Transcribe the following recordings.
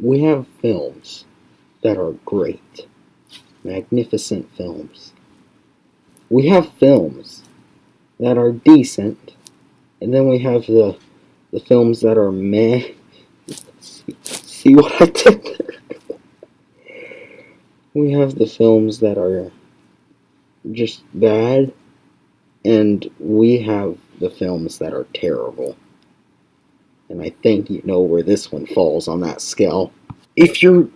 We have films that are great, magnificent films. We have films that are decent, and then we have the films that are meh. See what I did there? We have the films that are just bad, and we have the films that are terrible. And I think you know where this one falls on that scale. If you're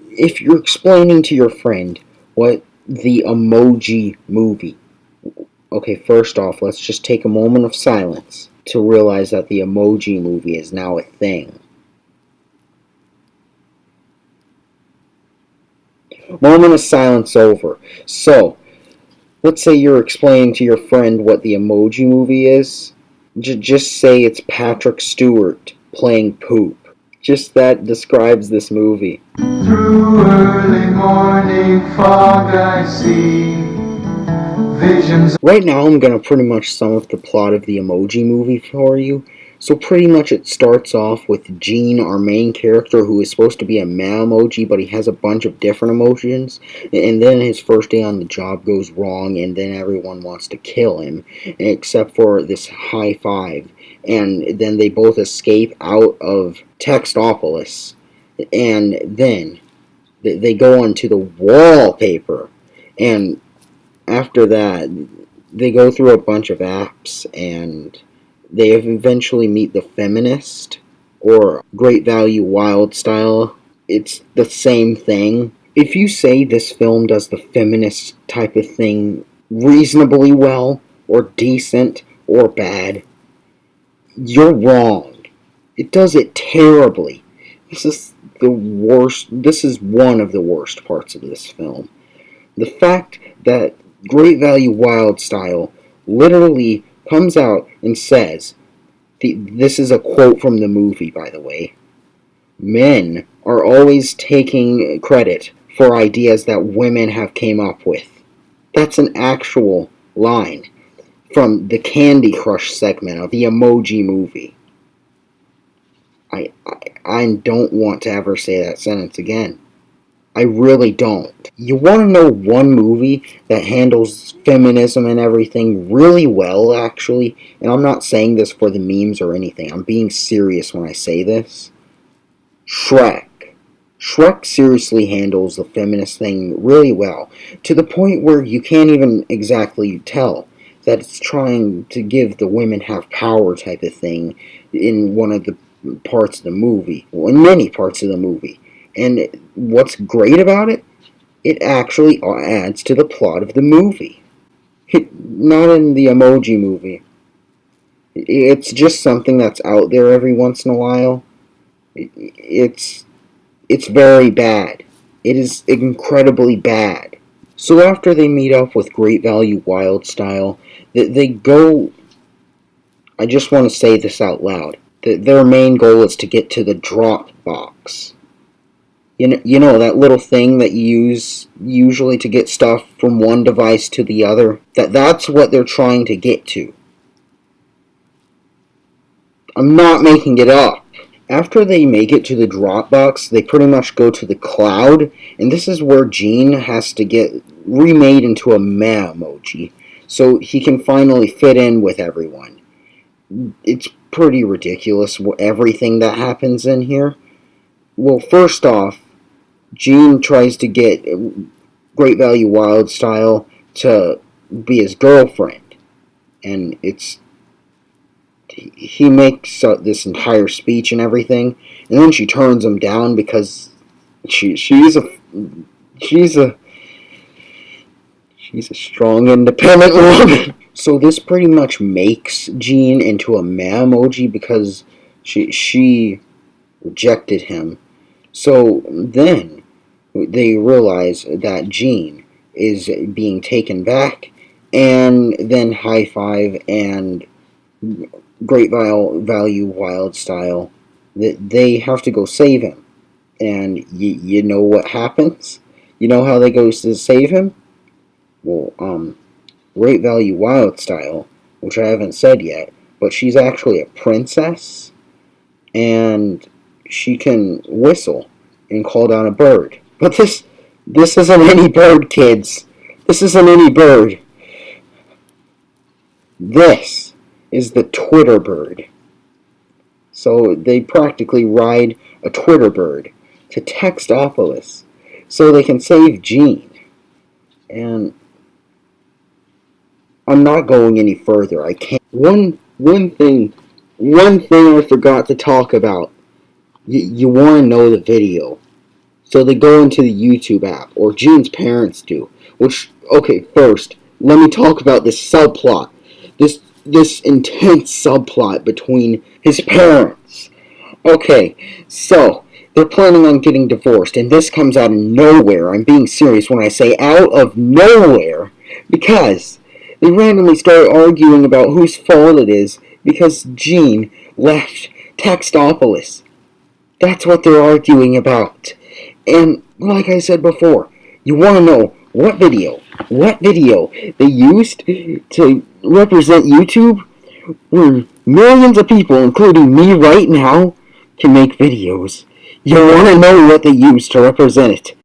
explaining to your friend what the Emoji movie, okay, first off, let's just take a moment of silence to realize that the Emoji movie is now a thing. Moment of silence over. So, let's say you're explaining to your friend what the Emoji movie is. Just say it's Patrick Stewart playing poop. Just that describes this movie. Through early morning fog I see visions. Right now I'm going to pretty much sum up the plot of the Emoji movie for you. So pretty much it starts off with Gene, our main character, who is supposed to be a male emoji, but he has a bunch of different emotions. And then his first day on the job goes wrong, and then everyone wants to kill him, except for this high five. And then they both escape out of Textopolis. And then they go onto the wallpaper. And after that, they go through a bunch of apps, and they eventually meet the feminist, or Great Value Wild Style. It's the same thing. If you say this film does the feminist type of thing reasonably well, or decent, or bad, you're wrong. It does it terribly. This is the worst. This is one of the worst parts of this film. The fact that Great Value Wild Style literally comes out and says, this is a quote from the movie, by the way, men are always taking credit for ideas that women have came up with. That's an actual line from the Candy Crush segment of the Emoji movie. I don't want to ever say that sentence again. I really don't. You want to know one movie that handles feminism and everything really well, actually? And I'm not saying this for the memes or anything. I'm being serious when I say this. Shrek. Shrek seriously handles the feminist thing really well, to the point where you can't even exactly tell that it's trying to give the women have power type of thing in one of the parts of the movie, well, in many parts of the movie. And what's great about it? It actually adds to the plot of the movie. Not in the Emoji movie. It's just something that's out there every once in a while. It's very bad. It is incredibly bad. So after they meet up with Great Value Wild Style, they go... I just want to say this out loud. Their main goal is to get to the drop box. You know that little thing that you use usually to get stuff from one device to the other? That's what they're trying to get to. I'm not making it up. After they make it to the Dropbox, they pretty much go to the cloud, and this is where Gene has to get remade into a meh emoji, so he can finally fit in with everyone. It's pretty ridiculous, everything that happens in here. Well, first off, Gene tries to get Great Value Wild Style to be his girlfriend, and he makes this entire speech and everything, and then she turns him down because she's a strong, independent woman. So this pretty much makes Gene into a meh emoji because she rejected him. So then they realize that Gene is being taken back, and then High Five and Great Value Wild Style, that they have to go save him. And you know what happens? You know how they go to save him? Well, Great Value Wild Style, which I haven't said yet, but she's actually a princess, and she can whistle. and called out a bird. But this isn't any bird, kids. This isn't any bird. This is the Twitter bird. So they practically ride a Twitter bird to Textopolis so they can save Jean. And I'm not going any further. I can't. One thing I forgot to talk about. You want to know the video. So they go into the YouTube app, or Jean's parents do. Which, okay, first, let me talk about this subplot. This intense subplot between his parents. Okay, so they're planning on getting divorced, and this comes out of nowhere. I'm being serious when I say out of nowhere, because they randomly start arguing about whose fault it is because Jean left Textopolis. That's what they're arguing about. And like I said before, you want to know what video they used to represent YouTube, where millions of people, including me right now, can make videos. You want to know what they used to represent it.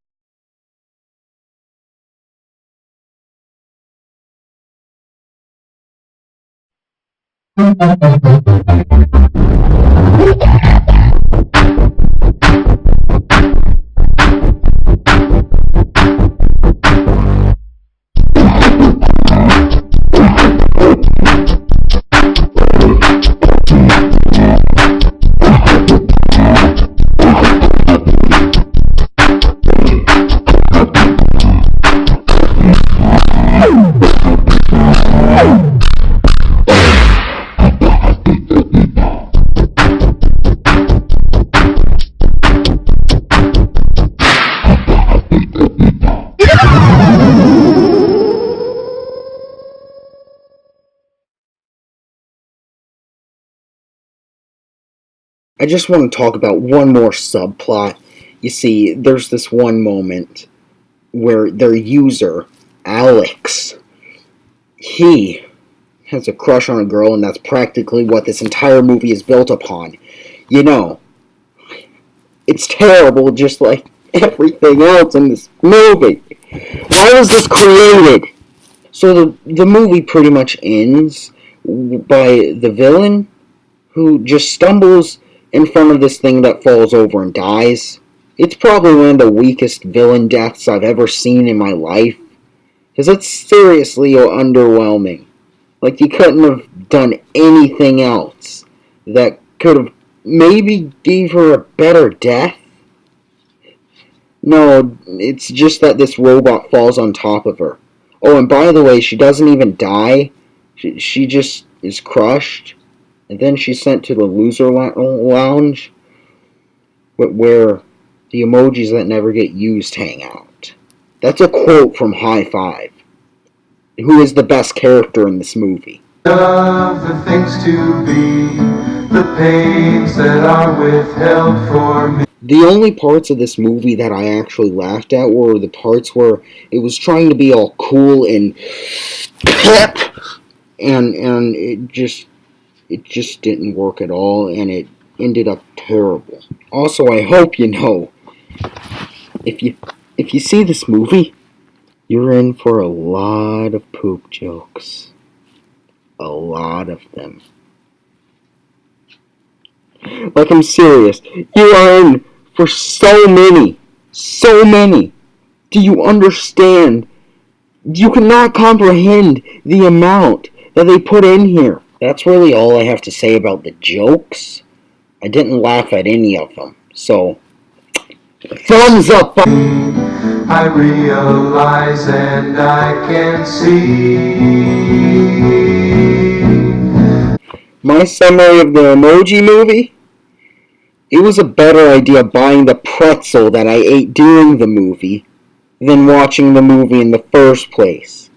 I just want to talk about one more subplot. You see, there's this one moment where their user, Alex, he has a crush on a girl, and that's practically what this entire movie is built upon. You know, it's terrible just like everything else in this movie. How was this created? So the movie pretty much ends by the villain who just stumbles in front of this thing that falls over and dies. It's probably one of the weakest villain deaths I've ever seen in my life. Because it's seriously underwhelming. Like, you couldn't have done anything else that could have maybe gave her a better death. No, it's just that this robot falls on top of her. Oh, and by the way, she doesn't even die. She just is crushed. And then she's sent to the loser lounge where the emojis that never get used hang out. That's a quote from High Five, who is the best character in this movie. Of the things to be, the pains that are withheld for me. The only parts of this movie that I actually laughed at were the parts where it was trying to be all cool and pep, and it just didn't work at all, and it ended up terrible. Also, I hope you know, if you see this movie, you're in for a lot of poop jokes. A lot of them. Like, I'm serious. You are in for so many. So many. Do you understand? You cannot comprehend the amount that they put in here. That's really all I have to say about the jokes. I didn't laugh at any of them. So, thumbs up! I realize and I can see. My summary of the Emoji movie? It was a better idea buying the pretzel that I ate during the movie than watching the movie in the first place.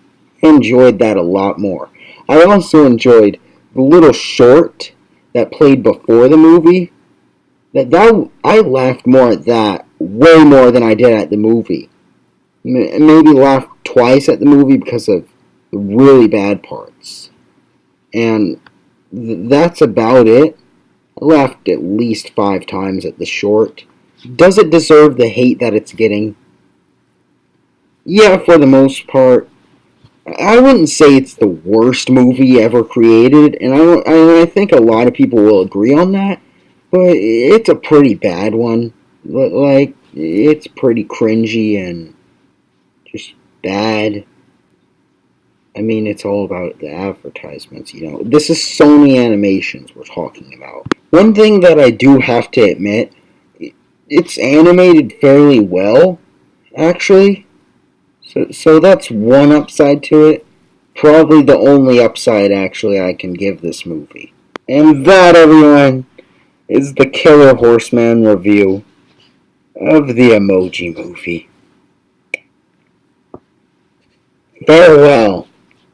I enjoyed that a lot more. I also enjoyed the little short that played before the movie. That I laughed more at that, way more than I did at the movie. Maybe laughed twice at the movie because of the really bad parts. And that's about it. I laughed at least 5 times at the short. Does it deserve the hate that it's getting? Yeah, for the most part. I wouldn't say it's the worst movie ever created, and I think a lot of people will agree on that. But it's a pretty bad one. Like it's pretty cringy and just bad. I mean, it's all about the advertisements, you know. This is Sony Animations we're talking about. One thing that I do have to admit, it's animated fairly well, actually. So that's one upside to it. Probably the only upside, actually, I can give this movie. And that, everyone, is the Killer Horseman review of the Emoji movie. Farewell.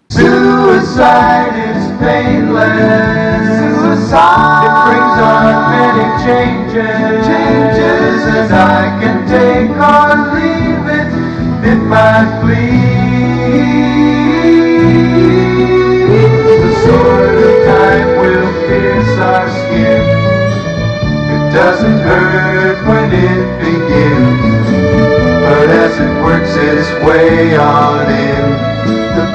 Suicide is painless. Suicide. It brings on many changes, and I can take or leave it if I please. The sword of time will pierce our skin. It doesn't hurt when it begins, but as it works its way on in, the